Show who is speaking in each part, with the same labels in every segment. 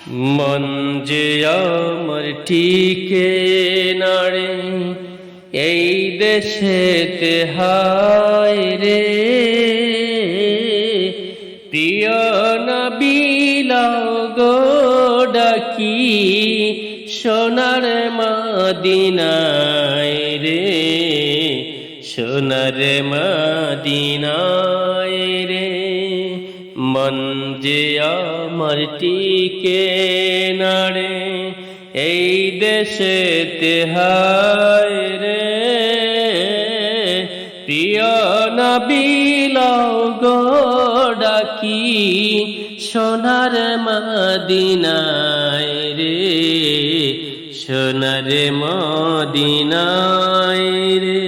Speaker 1: মন যে আমার টিকে না রে এই দেশেতে, হায় রে প্রিয় নবী লাও গো ডাকি সোনার মদিনায় রে, সোনার মদিনায় রে। মন যে আমার টিকে না রে এই দেশেতে, হায় রে প্রিয় নবী লাও গো ডাকি সোনার মদিনায় রে, সোনার মদিনায় রে।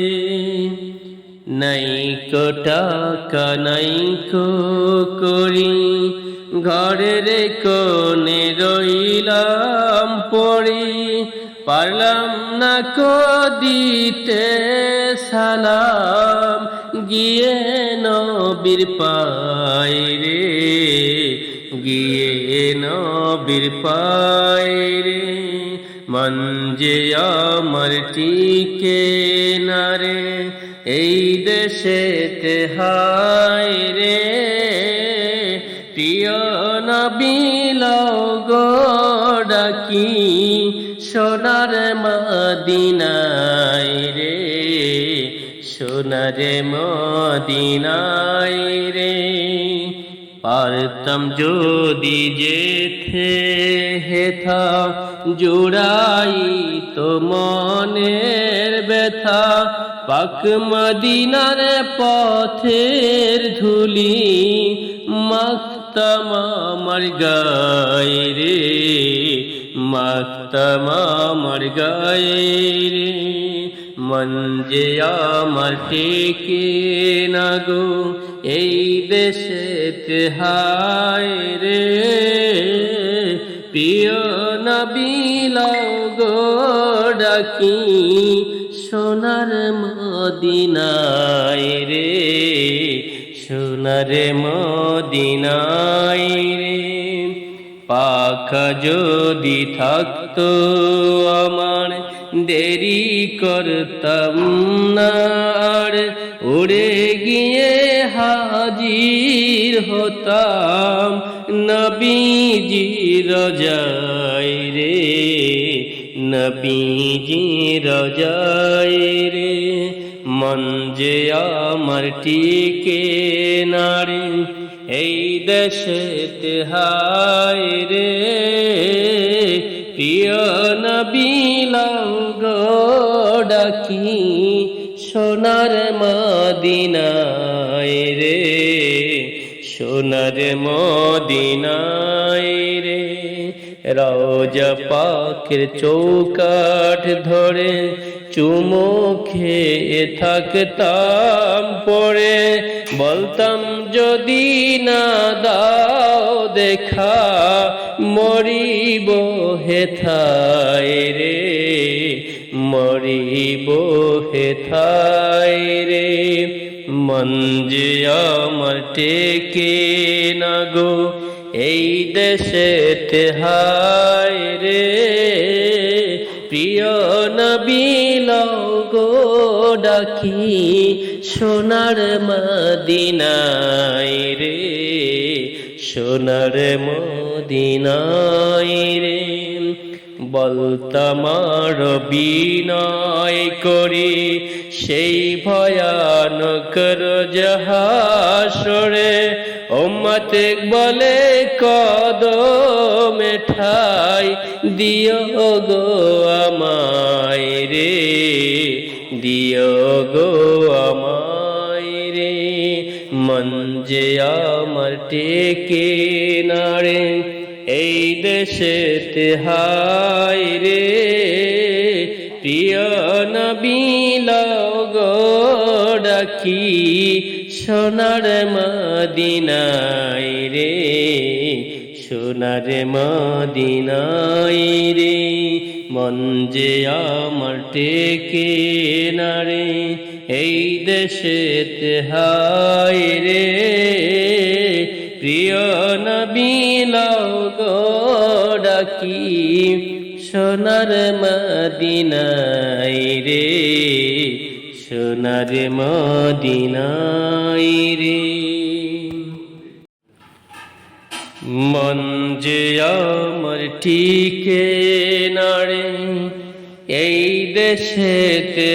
Speaker 1: নাইকো টাকা নাইকো করি ঘরের কোণে রইলাম পড়ি, পারলাম না কো দিতে সালাম গিয়ে নবীর পায় রে, গিয়ে নবীর পায় রে। মন যে আমার টিকে না রে এই দেশেতে, হায় রে প্রিয় নবী লাও গো ডাকি সোনার মদিনায় রে, সোনার মদিনায় রে। পারতাম যদি যেতে হেথা জুড়াই তো মনের ব্যথা, পাক মদিনার পথের ধুলি মাখতাম আমার গায়ে রে, মাখতাম আমার গায়ে রে। মন যে আমার টেকে না গো এই দেশেতে, হায় রে প্রিয় নবী লাও গো ডাকি সোনার মদিনায় রে, সোনার মদিনায় রে। পাখা যদি থাকতো আমার দেরি করতাম না আর, উড়ে গিয়ে হাজির হতাম নবীজি রোজায় রে, নবীজি রোজায় রে। মন যে আমার টিকে না রে এই দেশেতে, হায় রে প্রিয় নবী লাও গো ডাকি সোনার মদিনায় রে, সোনার মদিনায় রে। রওজা পাকের চৌকাঠ ধরে চুমো খেয়ে থাকতাম পড়ে, বলতাম যদি না দাও দেখা মরিব হেথায় রে, মরিব হেথায় রে। মন যে আমার টেকে না গো এই দেশেতে, হায় রে প্রিয় নবী লাও গো ডাকি সোনার মদিনায় রে, সোনার মদিনায় রে। বলতাম আর বিনয় করি সেই ভয়ানক রোজহাসরে, উম্মত বলে কদমে ঠাই দিও গো আমায় রে, দিও গো আমায় রে। মন যে আমার টেকে না রে এই দেশেতে, হায় রে প্রিয় নবী লাও গো ডাকি সোনার মদিনায় রে, সোনার মদিনায় রে। মন যে আমার টেকে না রে এই দেশেতে, হায় রে প্রিয় নবী লাও গো তাকি সোনার মদিনায় রে, সোনার মদিনায় রে। মন যে আমার টিকে না রে এই দেশেতে